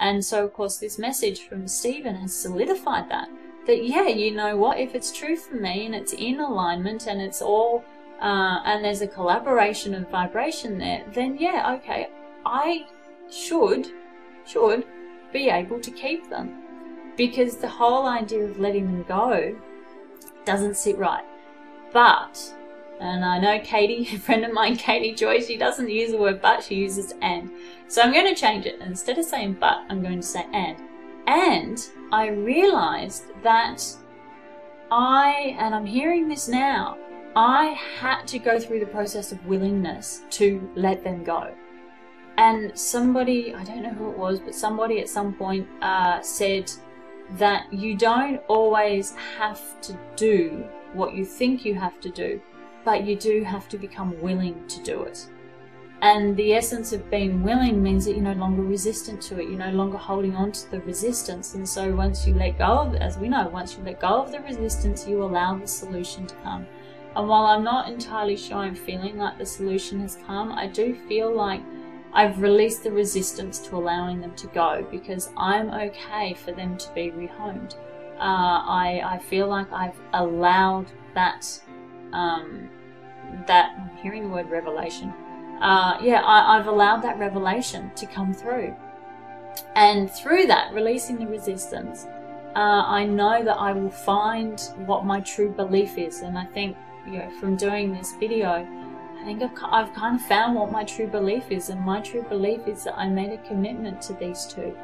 And so, of course, this message from Stephen has solidified that yeah, you know what, if it's true for me and it's in alignment and it's all, and there's a collaboration of vibration there, then yeah, okay, I should be able to keep them. Because the whole idea of letting them go doesn't sit right. But, and I know Katie, a friend of mine, Katie Joy, she doesn't use the word but, she uses and. So I'm going to change it. Instead of saying but, I'm going to say and. And I realized that and I'm hearing this now, I had to go through the process of willingness to let them go. And somebody, I don't know who it was, but somebody at some point said that you don't always have to do what you think you have to do, but you do have to become willing to do it. And the essence of being willing means that you're no longer resistant to it, you're no longer holding on to the resistance. And so once you let go of, as we know, once you let go of the resistance, you allow the solution to come. And while I'm not entirely sure I'm feeling like the solution has come, I do feel like I've released the resistance to allowing them to go, because I'm okay for them to be rehomed. I feel like I've allowed that, I'm hearing the word revelation. I've allowed that revelation to come through. And through that, releasing the resistance, I know that I will find what my true belief is. And I think, from doing this video, I think I've kind of found what my true belief is, and my true belief is that I made a commitment to these two,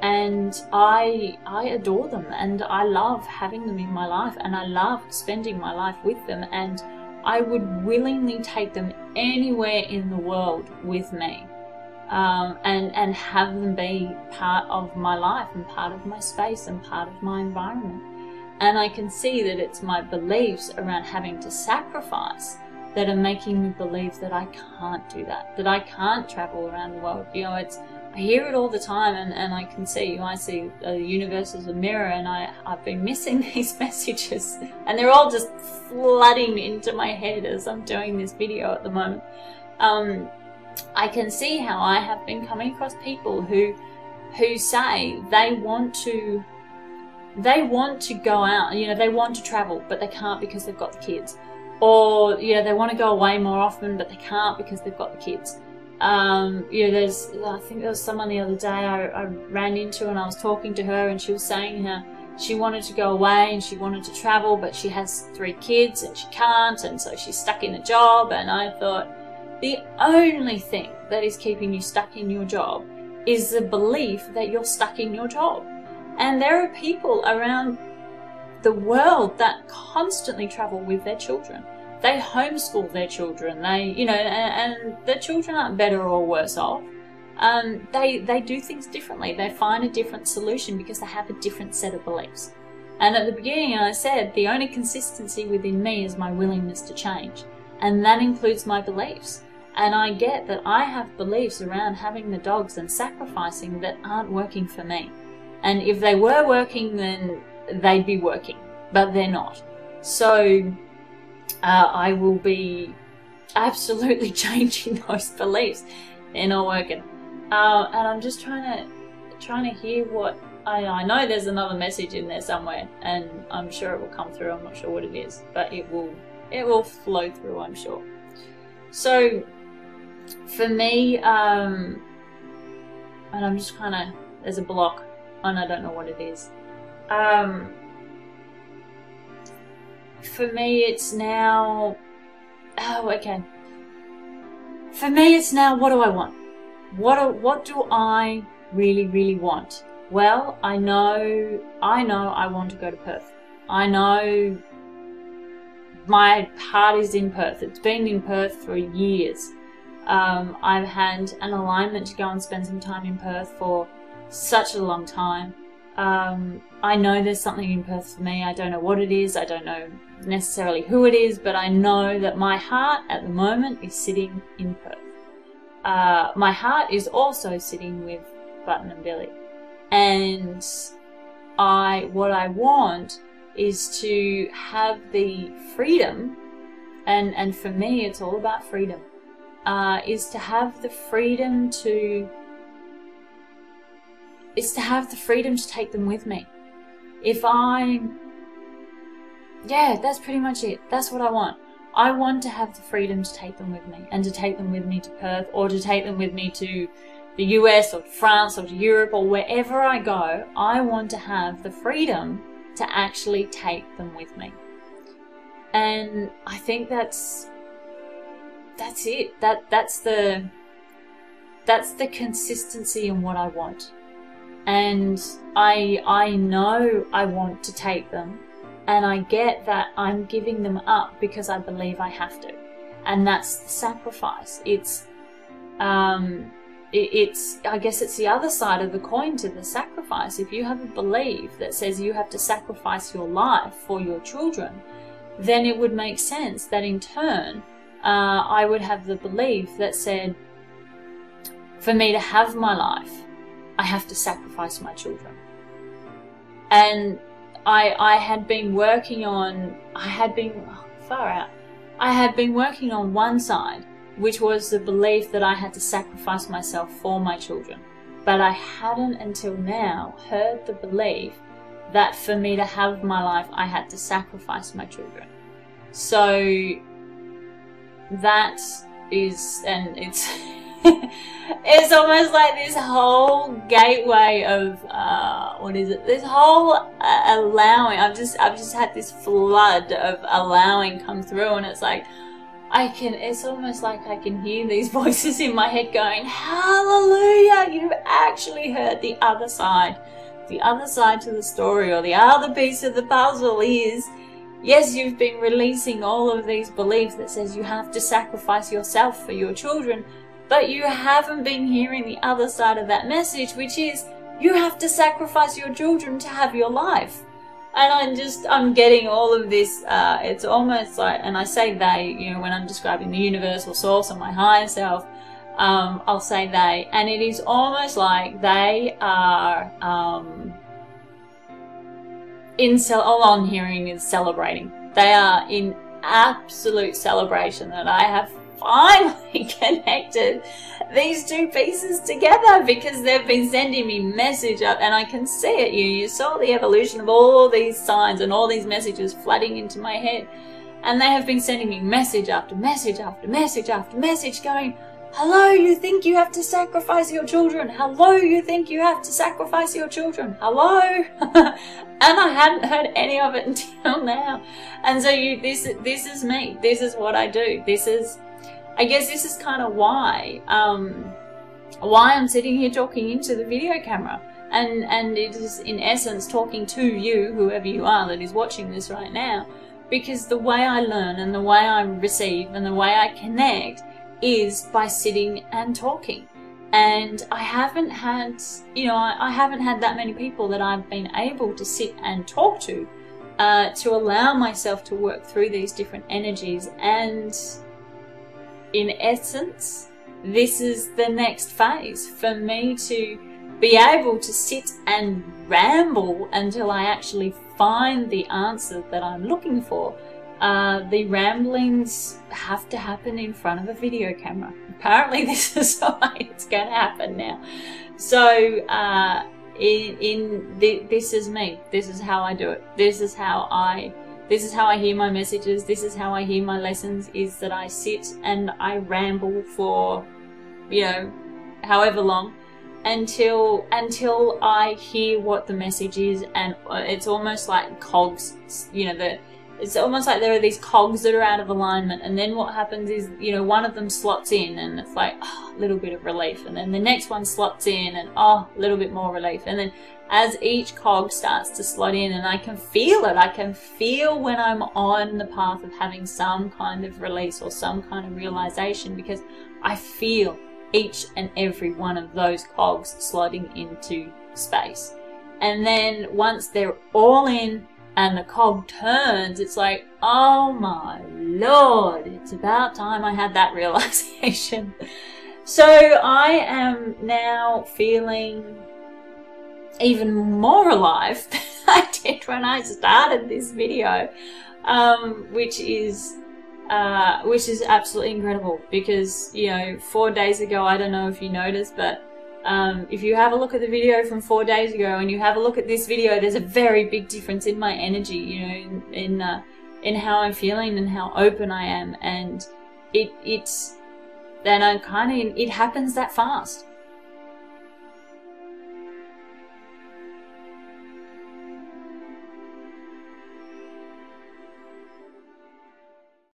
and I adore them, and I love having them in my life, and I love spending my life with them, and I would willingly take them anywhere in the world with me, and have them be part of my life and part of my space and part of my environment. And I can see that it's my beliefs around having to sacrifice that are making me believe that I can't do that I can't travel around the world. I hear it all the time, and I can see, I see the universe as a mirror, and I've been missing these messages, and they're all just flooding into my head as I'm doing this video at the moment. I can see how I have been coming across people who say they want to go out, they want to travel, but they can't because they've got the kids. Or, they want to go away more often, but they can't because they've got the kids. I think there was someone the other day I ran into, and I was talking to her, and she was saying how she wanted to go away and she wanted to travel, but she has 3 kids and she can't, and so she's stuck in a job. And I thought, the only thing that is keeping you stuck in your job is the belief that you're stuck in your job. And there are people around the world that constantly travel with their children. They homeschool their children. And the children aren't better or worse off. They do things differently. They find a different solution because they have a different set of beliefs. And at the beginning, I said the only consistency within me is my willingness to change, and that includes my beliefs. And I get that I have beliefs around having the dogs and sacrificing that aren't working for me. And if they were working, then they'd be working, but they're not. So I will be absolutely changing those beliefs. They're not working. And I'm just trying to hear what I know. There's another message in there somewhere, and I'm sure it will come through. I'm not sure what it is, but it will flow through, I'm sure. So for me, and I'm just there's a block, and I don't know what it is. For me, it's now, For me, it's now, what do I want? What do I really, really want? Well, I know I want to go to Perth. I know my heart is in Perth. It's been in Perth for years. I've had an alignment to go and spend some time in Perth for such a long time. I know there's something in Perth for me. I don't know what it is. I don't know necessarily who it is, but I know that my heart at the moment is sitting in Perth. My heart is also sitting with Button and Billy. And what I want is to have the freedom, and for me it's all about freedom, is to have the freedom to is to have the freedom to take them with me. Yeah, that's pretty much it. That's what I want. I want to have the freedom to take them with me, and to take them with me to Perth, or to take them with me to the US or to France or to Europe or wherever I go. I want to have the freedom to actually take them with me. And I think that's it. That's the consistency in what I want. And I know I want to take them, and I get that I'm giving them up because I believe I have to. And that's the sacrifice. I guess it's the other side of the coin to the sacrifice. If you have a belief that says you have to sacrifice your life for your children, then it would make sense that in turn, I would have the belief that said, for me to have my life, I have to sacrifice my children. And I had been working on, I had been working on one side, which was the belief that I had to sacrifice myself for my children. But I hadn't until now heard the belief that for me to have my life, I had to sacrifice my children. So that is, and it's it's almost like this whole gateway of this whole allowing. I've just had this flood of allowing come through, and it's like it's almost like I can hear these voices in my head going, hallelujah, you've actually heard the other side. The other side to the story, or the other piece of the puzzle is, yes, you've been releasing all of these beliefs that says you have to sacrifice yourself for your children, but you haven't been hearing the other side of that message, which is you have to sacrifice your children to have your life. And I'm getting all of this, it's almost like, and I say they, you know, when I'm describing the universal source or my higher self, I'll say they, and it is almost like they are, all I'm hearing is celebrating. They are in absolute celebration that I have finally connected these two pieces together, because they've been sending me message up, and I can see it. You saw the evolution of all these signs and all these messages flooding into my head, and they have been sending me message after message after message after message going, hello, you think you have to sacrifice your children? Hello, you think you have to sacrifice your children? Hello? And I hadn't heard any of it until now. And so this is me. This is what I do. I guess this is kind of why I'm sitting here talking into the video camera. And it is in essence talking to you, whoever you are that is watching this right now. Because the way I learn and the way I receive and the way I connect is by sitting and talking. And I haven't had, I haven't had that many people that I've been able to sit and talk to allow myself to work through these different energies. And in essence, this is the next phase for me to be able to sit and ramble until I actually find the answer that I'm looking for. The ramblings have to happen in front of a video camera. Apparently this is the way it's going to happen now. So this is me. This is how I do it. This is how I hear my messages. This is how I hear my lessons, is that I sit and I ramble for, however long, until I hear what the message is. And it's almost like cogs, it's almost like there are these cogs that are out of alignment, and then what happens is, one of them slots in, and it's like, a little bit of relief, and then the next one slots in, and a little bit more relief, and then as each cog starts to slot in, and I can feel it, I can feel when I'm on the path of having some kind of release or some kind of realization, because I feel each and every one of those cogs slotting into space. And then once they're all in, and the cog turns, it's like, oh my Lord, it's about time I had that realization. So I am now feeling even more alive than I did when I started this video, which is absolutely incredible, because 4 days ago, I don't know if you noticed, but If you have a look at the video from 4 days ago and you have a look at this video, there's a very big difference in my energy, you know, in how I'm feeling and how open I am. And it happens that fast.